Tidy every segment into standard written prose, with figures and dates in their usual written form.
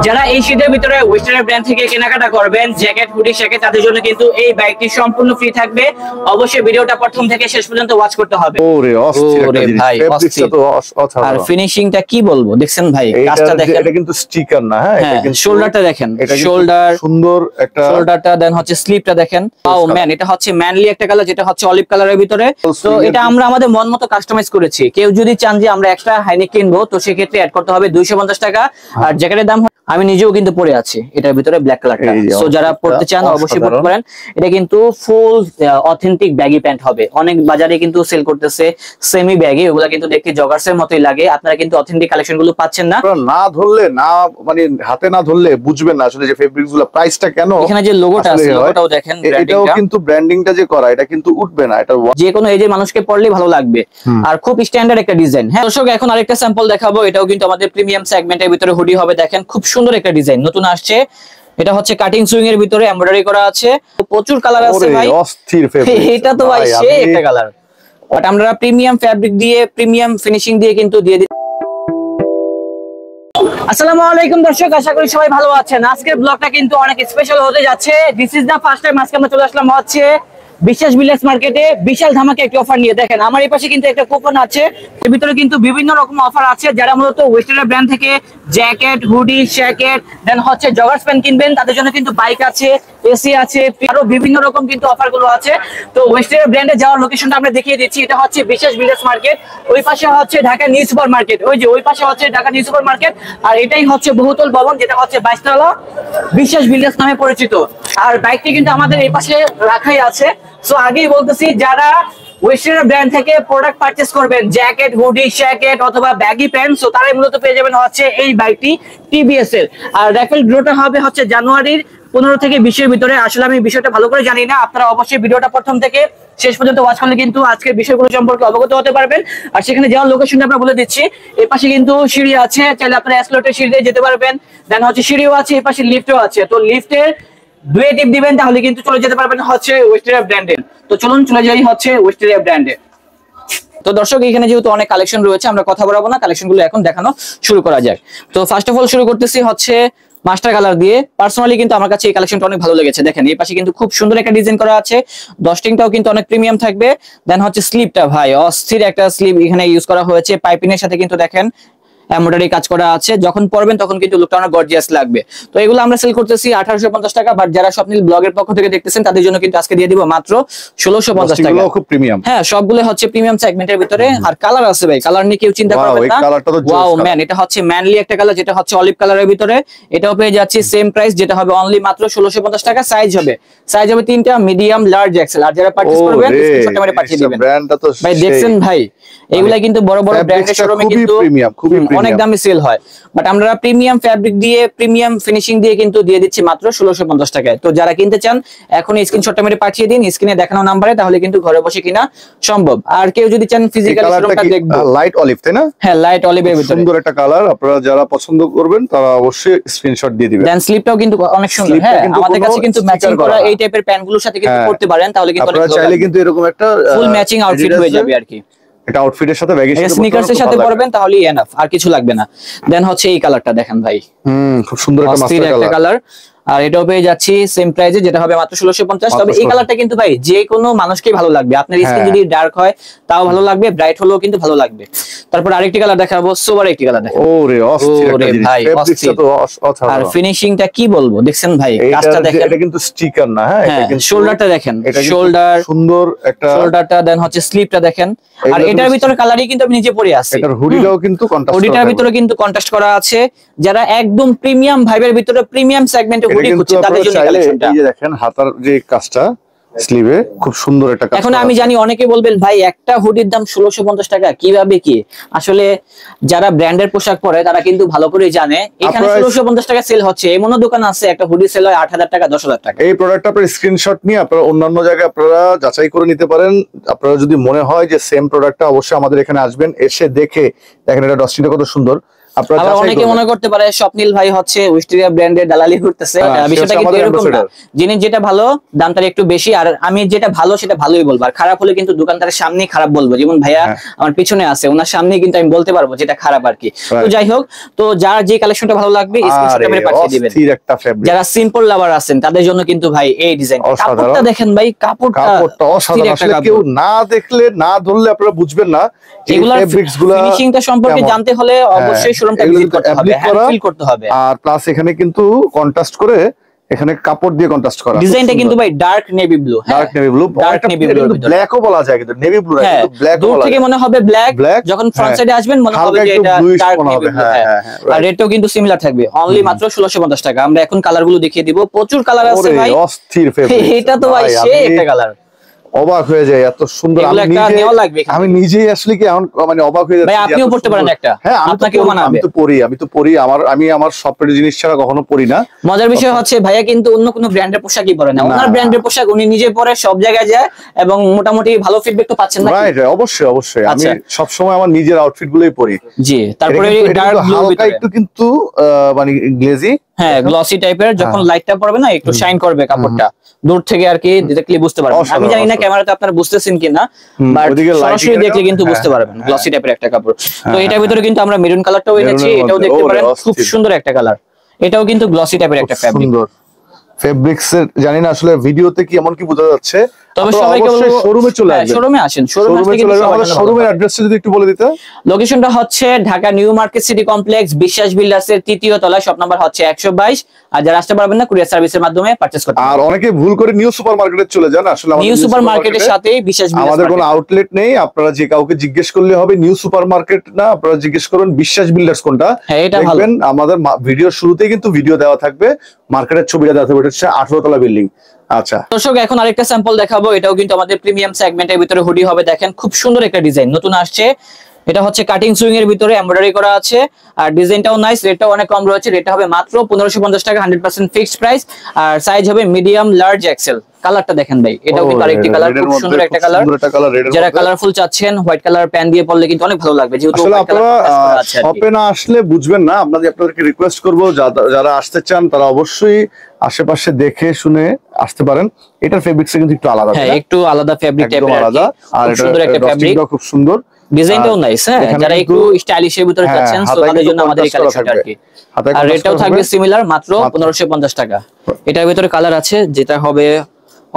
যারা এই শীতের ভিতরে ওয়েস্টার্ন ব্র্যান্ড থেকে কেনাকাটা করবেন জ্যাকেট হুডি শ্যাকেট তাদের জন্য কিন্তু এই বাইকটি সম্পূর্ণ ফ্রি থাকবে। অবশ্যই ভিডিওটা প্রথম থেকে শেষ পর্যন্ত ওয়াচ করতে হবে। ওরে অস্থির একটা জিনিস, ভাই ফেব্রিক্সটা তো অসাধারণ। আর ফিনিশিংটা কি বলবো, দেখছেন ভাই কাজটা দেখেন, এটা কিন্তু স্টিকার না, হ্যাঁ এটা কিন্তু শোল্ডারটা দেখেন, শোল্ডার সুন্দর একটা শোল্ডারটা দেন হচ্ছে স্লিপটা দেখেন। ও ম্যান, এটা হচ্ছে ম্যানলি একটা কালার যেটা হচ্ছে অলিভ কালারের ভিতরে। তো এটা আমরা আমাদের মন মতো কাস্টমাইজ করেছি। কেউ যদি চান যে আমরা এক্সট্রা হাইনেক কিনবো তো সেক্ষেত্রে অ্যাড করতে হবে 250 টাকা। আর জ্যাকেটের দাম আমি নিজেও কিন্তু পরে আছি এটার ভিতরে ব্ল্যাক কালারটা। সো যারা পড়তে চান অবশ্যই পড়তে পারেন। এটা কিন্তু ফুল অথেন্টিক ব্যাগি প্যান্ট হবে। অনেক বাজারে কিন্তু সেল করতেছে সেমি ব্যাগি, ওগুলা কিন্তু দেখতে জগার্সের মতোই লাগে। আপনারা কিন্তু অথেন্টিক কালেকশন গুলো পাচ্ছেন না। না ধরলে না, মানে হাতে না ধরলে বুঝবেন না আসলে যে ফেব্রিক্স গুলো প্রাইসটা কেন। এখানে যে লোগোটা আছে লোগোটাও দেখেন, এটাও কিন্তু ব্র্যান্ডিংটা যে করা এটা কিন্তু উঠবে না, এটা যে কোনো এজের মানুষকে পড়লেই ভালো লাগবে। আর খুব স্ট্যান্ডার্ড একটা ডিজাইন। হ্যাঁ দর্শক, এখন আরেকটা স্যাম্পল দেখাবো। এটাও কিন্তু আমাদের প্রিমিয়াম সেগমেন্টের ভিতরে হুডি হবে। দেখেন খুব সুন্দর একটা ডিজাইন নতুন আসছে। এটা হচ্ছে কাটিং সুইং এর ভিতরে এমব্রয়ডারি করা আছে। প্রচুর কালার আছে ভাই, অস্থির ফেব্রিক। এটা তো ভাই সেই একটা কালার। বাট আমরা প্রিমিয়াম ফ্যাব্রিক দিয়ে প্রিমিয়াম ফিনিশিং দিয়ে কিন্তু দিয়ে দিই। আসসালামু আলাইকুম দর্শক, আশা করি সবাই ভালো আছেন। আজকের ব্লগটা কিন্তু অনেক স্পেশাল হতে যাচ্ছে। This is the first time আজকে আমরা চলে আসলাম হচ্ছে বিশ্বাস ভিলেজ মার্কেটে বিশাল ধামাকে একটি অফার নিয়ে। দেখেন আমার এই পাশে কিন্তু একটা কুপন আছে, এর ভিতরে কিন্তু বিভিন্ন রকম অফার আছে। যারা মূলত ওয়েস্টার্ন ব্র্যান্ড থেকে জ্যাকেট হুডি শ্যাকেট দেন হচ্ছে জগার্স প্যান্ট কিনবেন তাদের জন্য কিন্তু বাইক আছে, এসি আছে, আরো বিভিন্ন রকম কিন্তু অফার গুলো আছে। তো ওয়েস্টার্ন ব্র্যান্ডে যাওয়ার লোকেশনটা আমরা দেখিয়ে দিচ্ছি। এটা হচ্ছে বিশ্বাস ভিলেজ মার্কেট, ওই পাশে হচ্ছে ঢাকা নিউ সুপার মার্কেট, ওই যে ওই পাশে হচ্ছে ঢাকা নিউ সুপার মার্কেট। আর এটাই হচ্ছে বহুতল ভবন, যেটা হচ্ছে 22 তলা বিশ্বাস ভিলেজ নামে পরিচিত। আর বাইকটি কিন্তু আমাদের এই পাশে রাখাই আছে। সো আগেই বলতেছি, যারা ওয়েস্টার্ন ব্র্যান্ড থেকে প্রোডাক্ট পারচেজ করবেন জ্যাকেট হুডি শ্যাকেট অথবা ব্যাগি প্যান্ট, সো তারাই মূলত পেয়ে যাবেন হচ্ছে এই বাইকটি টিভিএস এর। আর রাইফেল ড্রোটা হবে হচ্ছে জানুয়ারির 15 থেকে 20 এর ভিতরে। আসলে আমি বিষয়টা ভালো করে জানি না, আপনারা অবশ্যই ভিডিওটা প্রথম থেকে শেষ পর্যন্ত ওয়াচ করলে কিন্তু আজকের বিষয়গুলো সম্পর্কে অবগত হতে পারবেন। আর সেখানে যাওয়ার লোকেশনটা আমরা বলে দিচ্ছি। এই পাশে কিন্তু সিঁড়ি আছে, চাইলে আপনারা এসকেলেটর সিঁড়ি দিয়ে যেতে পারবেন। দেন হচ্ছে সিঁড়িও আছে, এই পাশে লিফটও আছে। তো লিফটের দুয়ে টিপ দিবেন তাহলে কিন্তু চলে যেতে পারবেন হচ্ছে ওয়েস্টার্ন ব্র্যান্ডের। তো চলুন চলে যাই হচ্ছে ওয়েস্টার্ন ব্র্যান্ডে। তো দর্শক, এখানে যেহেতু অনেক কালেকশন রয়েছে আমরা কথা বলবো না, কালেকশন গুলো এখন দেখানো শুরু করা যায়। তো ফার্স্ট অফ অল শুরু করতেছি হচ্ছে মাস্টার কালার দিয়ে। পার্সোনালি কিন্তু আমার কাছে এই কালেকশনটা অনেক ভালো লেগেছে। দেখেন এই পাশে কিন্তু খুব সুন্দর একটা ডিজাইন করা আছে, ডস্টিংটাও কিন্তু অনেক প্রিমিয়াম থাকবে। দেন হচ্ছে স্লিপটা ভাই অস্থির একটা স্লিপ এখানে ইউজ করা হয়েছে। পাইপিং এর সাথে কিন্তু দেখেন এমব্রয়ডারি কাজ করা আছে। যখন পরবেন তখন কিন্তু লুকটা অনেক গর্জিয়াস লাগবে। তো এগুলো আমরা সেল করতেছি 1850 টাকা। বাট যারা স্বপ্নিল ব্লগের পক্ষ থেকে দেখতেছেন তাদের জন্য কিন্তু আজকে দিয়ে দিব মাত্র 1650 টাকা। খুব প্রিমিয়াম। হ্যাঁ সবগুলো হচ্ছে প্রিমিয়াম সেগমেন্টের ভিতরে। আর কালার আছে ভাই, কালার নিয়ে কেউ চিন্তা করবেন না। ওয়াও ম্যান, এটা হচ্ছে ম্যানলি একটা কালার যেটা হচ্ছে অলিভ কালারের ভিতরে। এটাও পেয়ে যাচ্ছি সেম প্রাইস, যেটা হবে অনলি মাত্র 1650 টাকা। সাইজ হবে তিনটা, মিডিয়াম লার্জ এক্সেল। আর যারা পারচেজ করবেন স্ক্রিনশট মেরে পাঠিয়ে দিবেন। ভাই দেখছেন ভাই, এগুলা কিন্তু বড় বড় ব্র্যান্ডের শোরুমে কিন্তু অনেক দামে সেল হয়। বাট আমরা প্রিমিয়াম ফ্যাব্রিক দিয়ে প্রিমিয়াম ফিনিশিং দিয়ে কিন্তু দিয়ে দিচ্ছি মাত্র 1650 টাকায়। তো যারা কিনতে চান এখন স্ক্রিনশটটা মেরে পাঠিয়ে দিন স্ক্রিনে দেখানো নম্বরে, তাহলে কিন্তু ঘরে বসে কিনা সম্ভব। আর কেউ যদি চান ফিজিক্যাল শোরুমটা দেখবেন, লাইট অলিভ তাই না? হ্যাঁ লাইট অলিভের ভিতরে সুন্দর একটা কালার। আপনারা যারা পছন্দ করবেন তারা অবশ্যই স্ক্রিনশট দিয়ে দিবেন। দেন স্লিপটাও কিন্তু অনেক সুন্দর। হ্যাঁ আমাদের কাছে কিন্তু ম্যাচিং করা এই টাইপের প্যান্টগুলোর সাথে কিন্তু পরতে পারেন, তাহলে কিন্তু আপনারা চাইলে কিন্তু এরকম একটা ফুল ম্যাচিং আউটফিট হয়ে যাবে আর কি। এটা আউটফিটের সাথে ব্যাগের সাথে স্নিকার্সের সাথে পরবেন তাহলেই এনাফ, আর কিছু লাগবে না। দেন হচ্ছে এই কালারটা দেখেন ভাই, খুব সুন্দর একটা মাস্টার কালার। আর এটাও পেয়ে যাচ্ছি সেম প্রাইসে, যেটা হবে মাত্র 1650। তবে এই কালারটা কিন্তু ভাই যে কোনো মানুষকেই ভালো লাগবে। আপনার স্কিন যদি ডার্ক হয় তাও ভালো লাগবে, ব্রাইট হলেও কিন্তু ভালো লাগবে। তারপর আরেকটি কালার দেখাবো, সোবার একটি কালার দেখাবো। ওরে অস্থির একটা জিনিস, ভাই ফেব্রিক্সটা তো অসাধারণ। আর ফিনিশিংটা কি বলবো, দেখছেন ভাই কাজটা দেখেন। এটা কিন্তু স্টিকার না, হ্যাঁ এটা কিন্তু শোল্ডারটা দেখেন, শোল্ডার সুন্দর একটা শোল্ডারটা। দেন হচ্ছে স্লিপটা দেখেন। আর এটার ভিতরে কালারই কিন্তু আমি নিজে পরে আছি। এটার হুডিটাও কিন্তু কন্ট্রাস্ট, হুডিটার ভিতরে কিন্তু কন্ট্রাস্ট করা আছে। যারা একদম প্রিমিয়াম ভাইবের ভিতরে প্রিমিয়াম সেগমেন্টে হুডি খুঁজছে তাদের জন্য কালেকশনটা। এই যে দেখেন হাতার যে কাজটা স্লিভে খুব সুন্দর একটা কাজ। এখন আমি জানি অনেকে বলবেন ভাই একটা হুডির দাম 1650 টাকা কিভাবে কি। আসলে যারা ব্র্যান্ডের পোশাক পরে তারা কিন্তু ভালো করে জানে এখানে 1650 টাকা সেল হচ্ছে। এমনও দোকান আছে একটা হুডি সেল হয় 8000 টাকা 10000 টাকা। এই প্রোডাক্টটা আপনারা স্ক্রিনশট নিয়ে আপনারা অন্যান্য জায়গায় আপনারা যাচাই করে নিতে পারেন। আপনারা যদি মনে হয় যে সেম প্রোডাক্টটা, অবশ্যই আমাদের এখানে আসবেন, এসে দেখে দেখেন এটা ডস্টিংটা কত সুন্দর। আপনারা আবার অনেকে মনে করতে পারে স্বপ্নিল ভাই হচ্ছে উইস্টেরিয়া ব্র্যান্ডের দালালি করতেছে, বিষয়টা কিন্তু এরকম না। জিনিস যেটা ভালো দাম তার একটু বেশি, আর আমি যেটা ভালো সেটা ভালোই বলবো, আর খারাপ হলে কিন্তু দোকানদারের সামনেই খারাপ বলবো। যেমন ভাইয়া আমার পিছনে আছে, ওনার সামনেই কিন্তু আমি বলতে পারবো যেটা খারাপ আর কি। তো যাই হোক, তো যার যে কালেকশনটা ভালো লাগবে স্ক্রিনশটটা মেরে পাঠিয়ে দিবেন। যারা সিম্পল লাভার আছেন তাদের জন্য কিন্তু ভাই এই ডিজাইন, কাপড়টা দেখেন ভাই, কাপড়টা অসাধারণ। আসলে কেউ না দেখলে না ধরলে আপনারা বুঝবেন না। এগুলা ফিনিশিংটা সম্পর্কে জানতে হলে অবশ্যই শোরুমটা ভিজিট করতে হবে, হ্যান্ড ফিল করতে হবে। আর প্লাস এখানে কিন্তু কন্ট্রাস্ট করে, এখানে কাপড় দিয়ে কন্ট্রাস্ট করা, ডিজাইনটা কিন্তু ভাই dark navy blue, dark navy blue, dark navy blue, ব্ল্যাকও বলা যায়, কিন্তু নেভি ব্লু না, কিন্তু ব্ল্যাক দূর থেকে মনে হবে ব্ল্যাক, যখন ফ্রন্ট সাইডে আসবেন মনে হবে যে এটা ডার্ক নেভি ব্লু। আর রেটটাও কিন্তু সিমিলার থাকবে, অনলি মাত্র 1650 টাকা। আমরা এখন কালারগুলো দেখিয়ে দিব, প্রচুর কালার আছে ভাই, অস্থির ফেভারিট। এটা তো ভাই সেই একটা কালার, অবাক হয়ে যায়, এত সুন্দর। আমি নিজেই আসলে কি এখন মানে অবাক হয়ে যাচ্ছি। ভাই আপনিও পড়তে পারেন একটা, হ্যাঁ আপনাকেও মানাবে। আমি তো পরি, আমি আমার সফটওয়্যার জিনিস ছাড়া কখনো পরি না। মজার বিষয় হচ্ছে ভাইয়া কিন্তু অন্য কোনো ব্র্যান্ডের পোশাকই পরে না, ওনার ব্র্যান্ডের পোশাক উনি নিজে পরে সব জায়গায় যায়, এবং মোটামুটি ভালো ফিডব্যাক তো পাচ্ছেন না? রাইট, অবশ্যই আমি সব সময় আমার নিজের আউটফিট গুলোই পরি। জি, তারপরে ডার্ক ব্লু হালকা একটু কিন্তু মানে গ্লেজি, হ্যাঁ গ্লসি টাইপের, যখন লাইটটা পড়বে না একটু শাইন করবে কাপড়টা, দূর থেকে আর কি দেখলে বুঝতে পারবেন। আমি জানি না ক্যামেরাতে আপনারা বুঝতেছেন কিনা, বাট সরাসরি দেখলে কিন্তু বুঝতে পারবেন গ্লসি টাইপের একটা কাপড়। তো এটার ভিতরে কিন্তু আমরা মেরুন কালারটাও এনেছি, এটাও দেখতে পারেন, খুব সুন্দর একটা কালার। এটাও কিন্তু গ্লসি টাইপের একটা ফ্যাব্রিক। ফেব্রিক্স এর জানি না আসলে ভিডিওতে কি এমন কি বোঝা যাচ্ছে, তবে সবাইকে বলবো শোরুমে চলে আসবেন, শোরুমে আসেন, শোরুমে আসলে কিন্তু আমাদের শোরুমের অ্যাড্রেসটা যদি একটু বলে দিতে। লোকেশনটা হচ্ছে Dhaka new market city complex, বিশ্বাস বিল্ডার্স এর 3য় তলায়, শপ নাম্বার হচ্ছে 122। আর যারা আসতে পারবেন না, কুরিয়ার সার্ভিসের মাধ্যমে পারচেজ করতে পারবেন। আর অনেকে ভুল করে নিউ সুপার মার্কেটে চলে যান, আসলে নিউ সুপার মার্কেটের সাথেই বিশ্বাস বিল্ডার্স, আমাদের কোনো আউটলেট নেই। আপনারা যে কাউকে জিজ্ঞেস করলে হবে নিউ সুপার মার্কেট না, আপনারা জিজ্ঞেস করুন বিশ্বাস বিল্ডার্স কোনটা। দেখবেন আমাদের ভিডিওর শুরুতেই কিন্তু ভিডিও দেওয়া থাকবে, মার্কেটের ছবিটা দেওয়া থাকবে, এটা হচ্ছে 18 তলা বিল্ডিং। আচ্ছা দর্শক, এখন আরেকটা স্যাম্পল দেখাবো, এটাও কিন্তু আমাদের প্রিমিয়াম সেগমেন্টের ভিতরে হুডি হবে। দেখেন খুব সুন্দর একটা ডিজাইন নতুন আসছে, এটা হচ্ছে কাটিং সুইং এর ভিতরে এমব্রয়ডারি করা আছে, আর ডিজাইনটাও নাইস, রেটটাও অনেক কম রয়েছে। রেটটা হবে মাত্র 1550 টাকা, 100% ফিক্সড প্রাইস, আর সাইজ হবে মিডিয়াম, লার্জ, এক্সেল। কালারটা দেখেন ভাই, এটাও কিন্তু আরেকটি কালার, খুব সুন্দর একটা কালার। যারা কালারফুল চাচ্ছেন, হোয়াইট কালার প্যান্ট দিয়ে পরলে কিন্তু অনেক ভালো লাগবে, যেহেতু আপনারা শপে না আসলে বুঝবেন না। আপনাদেরকে রিকোয়েস্ট করব, যারা আসতে চান তারা অবশ্যই আশেপাশে দেখে শুনে আসতে পারেন। এটার ফেব্রিক্স কিন্তু একটু আলাদা, হ্যাঁ একটু আলাদা ফেব্রিক টাইপের, আলাদা, আর সুন্দর একটা ফেব্রিক, খুব সুন্দর, ডিজাইনটাও নাইস। হ্যাঁ যারা একটু স্টাইলিশের ভিতরে চাচ্ছেন তাদের জন্য আমাদের এই কালেকশনটা আর কি। আর রেটটাও থাকবে সিমিলার, মাত্র 1550 টাকা। এটার ভিতরে কালার আছে, যেটা হবে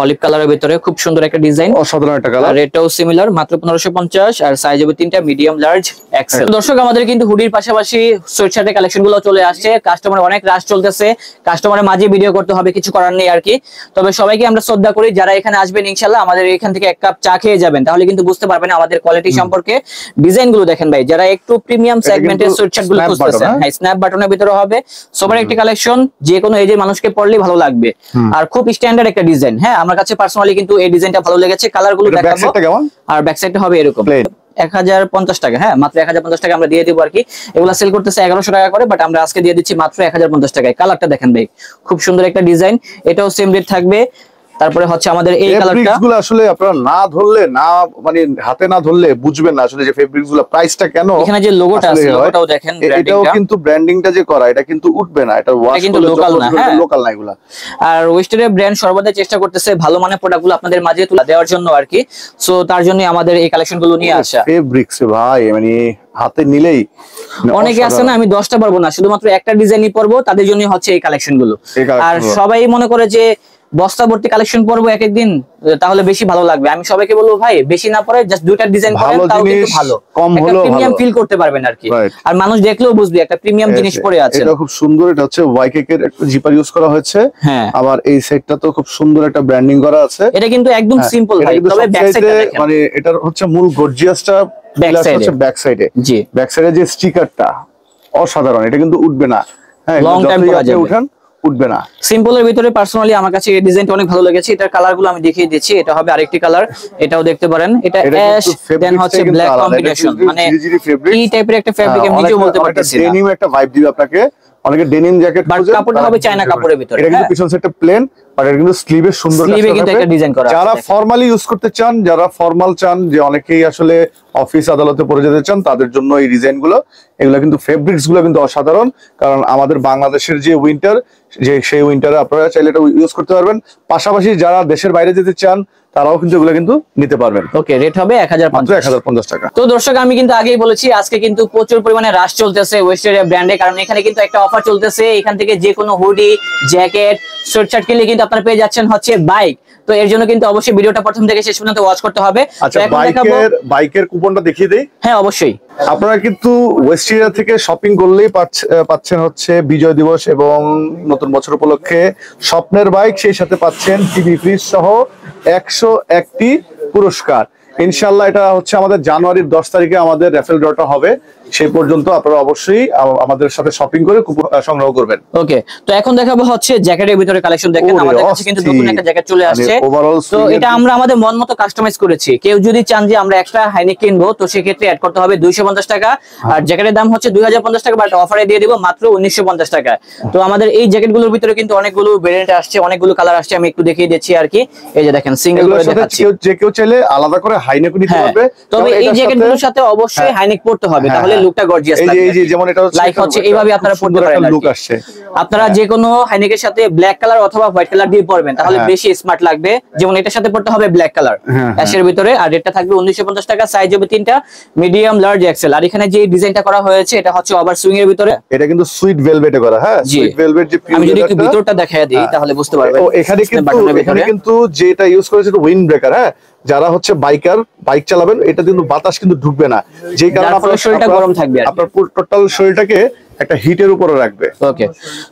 অলিভ কালারের ভিতরে, খুব সুন্দর একটা ডিজাইন, অসাধারণ একটা কালার। রেটটাও সিমিলার, মাত্র 1550, আর সাইজ হবে 3টা, মিডিয়াম, লার্জ, এক্সেল। দর্শক, আমাদের কিন্তু হুডির পাশাপাশি সোয়েটশার্টের কালেকশন গুলো চলে আসছে। কাস্টমার অনেক রাশ চলতেছে, কাস্টমারের মাঝে ভিডিও করতে হবে, কিছু করার নেই আর কি। তবে সবাইকে আমরা শ্রদ্ধা করি, যারা এখানে আসবেন ইনশাআল্লাহ আমাদের এখান থেকে এক কাপ চা খেয়ে যাবেন, তাহলে কিন্তু বুঝতে পারবেন আমাদের কোয়ালিটি সম্পর্কে। ডিজাইন গুলো দেখেন ভাই, যারা একটু প্রিমিয়াম সেগমেন্টের সোয়েটশার্ট গুলো খুঁজতেছেন, হ্যাঁ স্ন্যাপ বাটনের ভিতরে হবে, সবার একটি কালেকশন, যে কোনো এজের মানুষকে পরলেই ভালো লাগবে, আর খুব স্ট্যান্ডার্ড একটা ডিজাইন। হ্যাঁ আমার কাছে পার্সোনালি কিন্তু এই ডিজাইনটা ভালো লেগেছে, কালারগুলো দেখাবো। আর ব্যাক সাইডটা হবে এরকম 1050 টাকা, হ্যাঁ মাত্র 1050 টাকা আমরা দিয়ে দিব আর কি। এগুলা সেল করতেছে 1100 টাকা করে, বাট আমরা আজকে দিয়ে দিচ্ছি মাত্র 1050 টাকায়। কালারটা দেখেন ভাই, খুব সুন্দর একটা ডিজাইন, এটাও সেম রেট থাকবে। তারপরে হচ্ছে আমাদের এই কালারটা, গুলো আসলে আপনারা না ধরলে, না মানে হাতে না ধরলে বুঝবেন না আসলে যে ফেব্রিক্স গুলো প্রাইসটা কেন। এখানে যে লোগোটা আছে, লোগোটাও দেখেন, এটাও কিন্তু ব্র্যান্ডিংটা যে করা, এটা কিন্তু উঠবে না, এটা ওয়াশ কিন্তু লোকাল না, হ্যাঁ লোকাল না এগুলা। আর ওয়েস্টার্নের ব্র্যান্ড সর্বদা চেষ্টা করতেছে ভালো মানের প্রোডাক্টগুলো আপনাদের মাঝে তুলে দেওয়ার জন্য আর কি। সো তার জন্য আমাদের এই কালেকশনগুলো নিয়ে আসা। ফেব্রিক্স ভাই মানে হাতে নিলেই অনেকে আছে না, আমি 10টা পারবো না, শুধুমাত্র একটা ডিজাইনই পরবো, তাদের জন্য হচ্ছে এই কালেকশনগুলো। আর সবাই মনে করে যে বস্তা ভর্তি কালেকশন পরবো এক একদিন, তাহলে বেশি ভালো লাগবে। আমি সবাইকে বলবো ভাই বেশি না পরে জাস্ট দুইটা ডিজাইন পরেন, তাও কিন্তু ভালো, কম হলো প্রিমিয়াম ফিল করতে পারবেন আর কি। আর মানুষ দেখলেও বুঝবে একটা প্রিমিয়াম জিনিস পরে আছে। এটা খুব সুন্দর, এটা হচ্ছে ওয়াইকেক এর একটা জিপার ইউজ করা হয়েছে। হ্যাঁ আবার এই সাইডটা তো খুব সুন্দর একটা ব্র্যান্ডিং করা আছে। এটা কিন্তু একদম সিম্পল ভাই, তবে ব্যাক সাইডে মানে এটার হচ্ছে মূল গর্জিয়াসটা ব্যাক সাইডে। জি, ব্যাক সাইডে যে স্টিকারটা অসাধারণ, এটা কিন্তু উঠবে না। হ্যাঁ লং টাইম পরা যাবে, উঠান উঠবে না। সিম্পলের ভিতরে পার্সোনালি আমার কাছে এই ডিজাইনটা অনেক ভালো লেগেছে। এটার কালারগুলো আমি দেখিয়ে দিচ্ছি, এটা হবে আরেকটি কালার, এটাও দেখতে পারেন, এটা অ্যাশ দেন হচ্ছে ব্ল্যাক কম্বিনেশন, মানে এই টাইপের একটা ফেব্রিক আমি নিজেও বলতে পারতেছি না, ডেনিম একটা ভাইব দিবে আপনাকে। অনেকে ডেনিম জ্যাকেট খোঁজে, কাপড়টা হবে চায়না কাপড়ের ভিতরে। এটা কিন্তু পিছন সাইডটা প্লেন, আর এটা কিন্তু স্লিভে সুন্দর কাজ করা আছে। ডিজাইন করা। যারা ফর্মালি ইউজ করতে চান, যারা ফর্মাল চান, যে অনেকেই আসলে অফিস আদালতে পরে যেতে চান তাদের জন্য এই ডিজাইন গুলো, এগুলো কিন্তু ফেব্রিক্স গুলো কিন্তু অসাধারণ, কারণ আমাদের বাংলাদেশের যে উইন্টার, সেই উইন্টারে আপনারা চাইলে এটা ইউজ করতে পারবেন। পাশাপাশি যারা দেশের বাইরে যেতে চান তারাও কিন্তু এগুলো কিন্তু নিতে পারবেন। ওকে, রেট হবে 1050 টাকা। তো দর্শক আমি কিন্তু আগেই বলেছি আজকে কিন্তু প্রচুর পরিমাণে রাশ চলতেছে ওয়েস্টারিয়া ব্র্যান্ডে, কারণ এখানে কিন্তু একটা অফার চলতেছে। এখান থেকে যে কোনো হুডি, জ্যাকেট, সোয়েটশার্ট কিনলে কিন্তু আপনারা পেয়ে যাচ্ছেন হচ্ছে বাইক। তো এর জন্য কিন্তু অবশ্যই ভিডিওটা প্রথম থেকে শেষ পর্যন্ত ওয়াচ করতে হবে। আচ্ছা, বাইকের কুপনটা দেখিয়ে দেই। হ্যাঁ অবশ্যই। আপনারা কিন্তু ওয়েস্টারিয়া থেকে শপিং করলেই পাচ্ছেন হচ্ছে বিজয় দিবস এবং নতুন বছর উপলক্ষে স্বপ্নের বাইক, সেই সাথে পাচ্ছেন টিভি ফ্রিজ সহ 101টি পুরস্কার। ইনশাআল্লাহ এটা হচ্ছে আমাদের জানুয়ারির 10 তারিখে আমাদের রেফেল ড্রটা হবে। সেই পর্যন্ত আপনারা অবশ্যই আমাদের সাথে শপিং করে কুপন সংগ্রহ করবেন। ওকে, তো এখন দেখাবো হচ্ছে জ্যাকেটের ভিতরে কালেকশন। দেখেন আমাদের কাছে কিন্তু নতুন একটা জ্যাকেট চলে আসছে। তো এটা আমরা আমাদের মন মতো কাস্টমাইজ করেছি। কেউ যদি চান যে আমরা এক্সট্রা হাইনেক কিনবো, তো সেক্ষেত্রে অ্যাড করতে হবে 250 টাকা। আর জ্যাকেটের দাম হচ্ছে 2050 টাকা, বাট অফারে দিয়ে দিব মাত্র 1950 টাকা। তো আমাদের এই জ্যাকেটগুলোর ভিতরে কিন্তু অনেকগুলো ভেরিয়েন্ট আসছে, অনেকগুলো কালার আসছে। আমি একটু দেখিয়ে দিচ্ছি আর কি। এই যে দেখেন সিঙ্গেল করে দেখাচ্ছি। যে কেউ চাইলে আলাদা করে হাইনেক নিতে পারবে, তবে এই জ্যাকেটগুলোর সাথে অবশ্যই হাইনেক পরতে হবে, তাহলে লুকটা গর্জিয়াস লাগবে। এই যে যেমন এটা লাইক হচ্ছে এইভাবে আপনারা পড়তে পারেন। লুক আসছে। আপনারা যে কোনো হাইনেকের সাথে ব্ল্যাক কালার অথবা হোয়াইট কালার দিয়ে পরবেন, তাহলে বেশি স্মার্ট লাগবে। যেমন এটার সাথে পড়তে হবে ব্ল্যাক কালার অ্যাশের ভিতরে, আর রেটটা থাকবে 1950 টাকা। সাইজ হবে 3টা, মিডিয়াম, লার্জ, এক্সেল। আর এখানে যে ডিজাইনটা করা হয়েছে এটা হচ্ছে ওভার সুইং এর ভিতরে। এটা কিন্তু সুইট ভেলভেটে করা। হ্যাঁ, সুইট ভেলভেট। যে আমি যদি একটু ভিতরটা দেখায় দিই তাহলে বুঝতে পারবেন। এখানে কিন্তু যেটা ইউজ করেছে উইন্ড ব্রেকার। হ্যাঁ, যারা হচ্ছে বাইক চালাবেন, এটা কিন্তু বাতাস কিন্তু ঢুকবে না, যে কারণে আপনার শরীরটা গরম থাকবে, আপনার টোটাল শরীরটাকে একটা হিটের উপরে রাখবে। ওকে,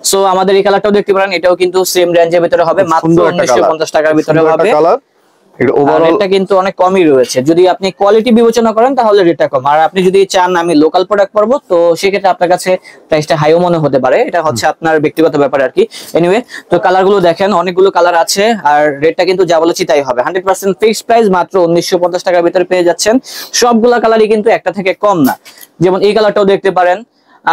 সো আমাদের এই কালারটাও দেখতে পারেন, এটাও কিন্তু সেম রেঞ্জের ভিতরে হবে, মাত্র 1950 টাকার ভিতরে হবে। রেটটা কিন্তু অনেক কমই রয়েছে। যদি আপনি কোয়ালিটি বিবেচনা করেন তাহলে রেটটা কম, আর আপনি যদি চান আমি লোকাল প্রোডাক্ট পরবো, তো সেক্ষেত্রে আপনার কাছে প্রাইসটা হাইও মনে হতে পারে। এটা হচ্ছে আপনার ব্যক্তিগত ব্যাপার আর কি। এনিওয়ে, তো কালারগুলো দেখেন, অনেকগুলো কালার আছে, আর রেটটা কিন্তু যা বলেছি তাই হবে। 100% ফিক্সড প্রাইস, মাত্র 1950 টাকার ভিতরে পেয়ে যাচ্ছেন। সবগুলা কালারই কিন্তু একটা থেকে কম না। যেমন এই কালারটাও দেখতে পারেন।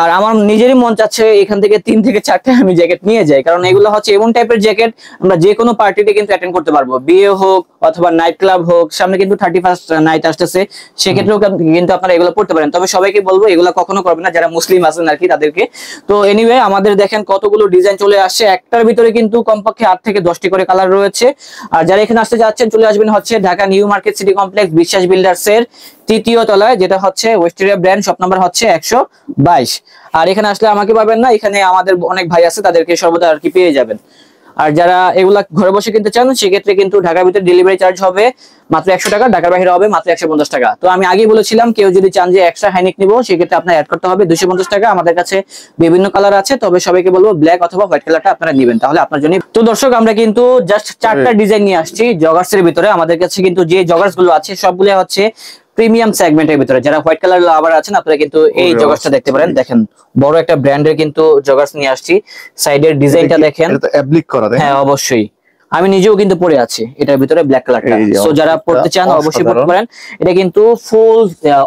আর আমার নিজেরই মন চাচ্ছে এখান থেকে 3 থেকে 4টা আমি জ্যাকেট নিয়ে যাই, কারণ এগুলো হচ্ছে এমন টাইপের জ্যাকেট আমরা যে কোনো পার্টিতে কিন্তু অ্যাটেন্ড করতে পারবো, বিয়ে হোক অথবা নাইট ক্লাব হোক। সামনে কিন্তু 31st নাইট আসতেছে, সেক্ষেত্রেও কিন্তু আপনারা এগুলো পড়তে পারেন। তবে সবাইকে বলবো এগুলো কখনো করবেন না যারা মুসলিম আছেন আর কি, তাদেরকে। তো এনিওয়ে, আমাদের দেখেন কতগুলো ডিজাইন চলে আসছে। একটার ভিতরে কিন্তু কমপক্ষে 8 থেকে 10টি করে কালার রয়েছে। আর যারা এখানে আসতে যাচ্ছেন চলে আসবেন হচ্ছে Dhaka new market city complex, বিশ্বাস বিল্ডার্স এর 3য় তলায়, যেটা হচ্ছে ওয়েস্টারিয়া ব্র্যান্ড, শপ নাম্বার হচ্ছে 122। আর এখানে আসলে আমাকে পাবেন না, এখানে আমাদের অনেক ভাই আছে, তাদেরকে সর্বদা আর কি পেয়ে যাবেন। আর যারা এগুলা ঘরে বসে কিনতে চান সেক্ষেত্রে কিন্তু ঢাকার ভিতরে ডেলিভারি চার্জ হবে মাত্র 100 টাকা, ঢাকার বাইরে হবে মাত্র 150 টাকা। তো আমি আগেই বলেছিলাম কেউ যদি চান যে এক্সট্রা হাইনেক নিবো, সেক্ষেত্রে আপনার অ্যাড করতে হবে 250 টাকা। আমাদের কাছে বিভিন্ন কালার আছে, তবে সবাইকে বলবো ব্ল্যাক অথবা হোয়াইট কালারটা আপনারা নেবেন, তাহলে আপনার জন্য। তো দর্শক, আমরা কিন্তু জাস্ট 4টা ডিজাইন নিয়ে আসছি জগার্স এর ভিতরে। আমাদের কাছে কিন্তু যে জগার্স গুলো আছে সবগুলো হচ্ছে প্রিমিয়াম সেগমেন্টের ভিতরে। যারা হোয়াইট কালার লাভার আছেন আপনারা কিন্তু এই জগার্সটা দেখতে পারেন। দেখেন বড় একটা ব্র্যান্ডের কিন্তু জগার্স নিয়ে আসছি। সাইডের ডিজাইনটা দেখেন, এটা অ্যাপ্লিক করা। হ্যাঁ অবশ্যই, আমি নিজেও কিন্তু পরে আছি এটার ভিতরে ব্ল্যাক কালারটা। সো যারা পড়তে চান অবশ্যই পড়তে পারেন। এটা কিন্তু ফুল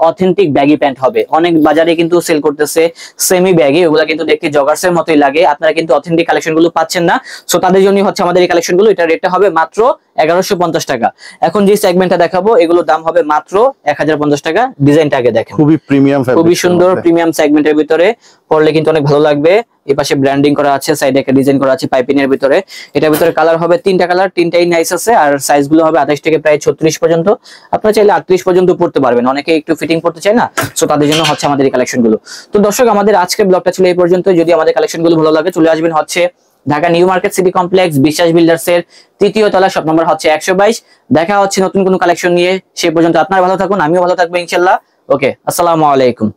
অথেন্টিক ব্যাগি প্যান্ট হবে। অনেক বাজারে কিন্তু সেল করতেছে সেমি ব্যাগি, ওগুলা কিন্তু দেখতে জগার্সের মতোই লাগে। আপনারা কিন্তু অথেন্টিক কালেকশন গুলো পাচ্ছেন না, সো তাদের জন্য হচ্ছে আমাদের এই কালেকশন গুলো। এটা রেটটা হবে মাত্র 1150 টাকা। এখন যে সেগমেন্টটা দেখাবো এগুলোর দাম হবে মাত্র 1050 টাকা। ডিজাইনটা আগে দেখেন, খুবই প্রিমিয়াম, খুবই সুন্দর প্রিমিয়াম সেগমেন্টের ভিতরে, পরলে কিন্তু অনেক ভালো লাগবে। এই পাশে ব্র্যান্ডিং করা আছে, সাইডে একটা ডিজাইন করা আছে পাইপিং এর ভিতরে। এটার ভিতরে কালার হবে 3টা কালার, 3টাই নাইস আছে। আর সাইজ গুলো হবে 28 থেকে প্রায় 36 পর্যন্ত। আপনারা চাইলে 38 পর্যন্ত পড়তে পারবেন, অনেকে একটু ফিটিং করতে চায় না, সো তাদের জন্য হচ্ছে আমাদের এই কালেকশন গুলো। তো দর্শক, আমাদের আজকের ব্লগটা ছিল এই পর্যন্ত। যদি আমাদের কালেকশন গুলো ভালো লাগে চলে আসবেন হচ্ছে Dhaka new market city complex, বিশ্বাস বিল্ডার্স এর 3য় তলা, শপ নম্বর হচ্ছে 122। দেখা হচ্ছে নতুন কোনো কালেকশন নিয়ে। সেই পর্যন্ত আপনারা ভালো থাকুন, আমিও ভালো থাকবো ইনশাআল্লাহ। ওকে, আসসালামু আলাইকুম।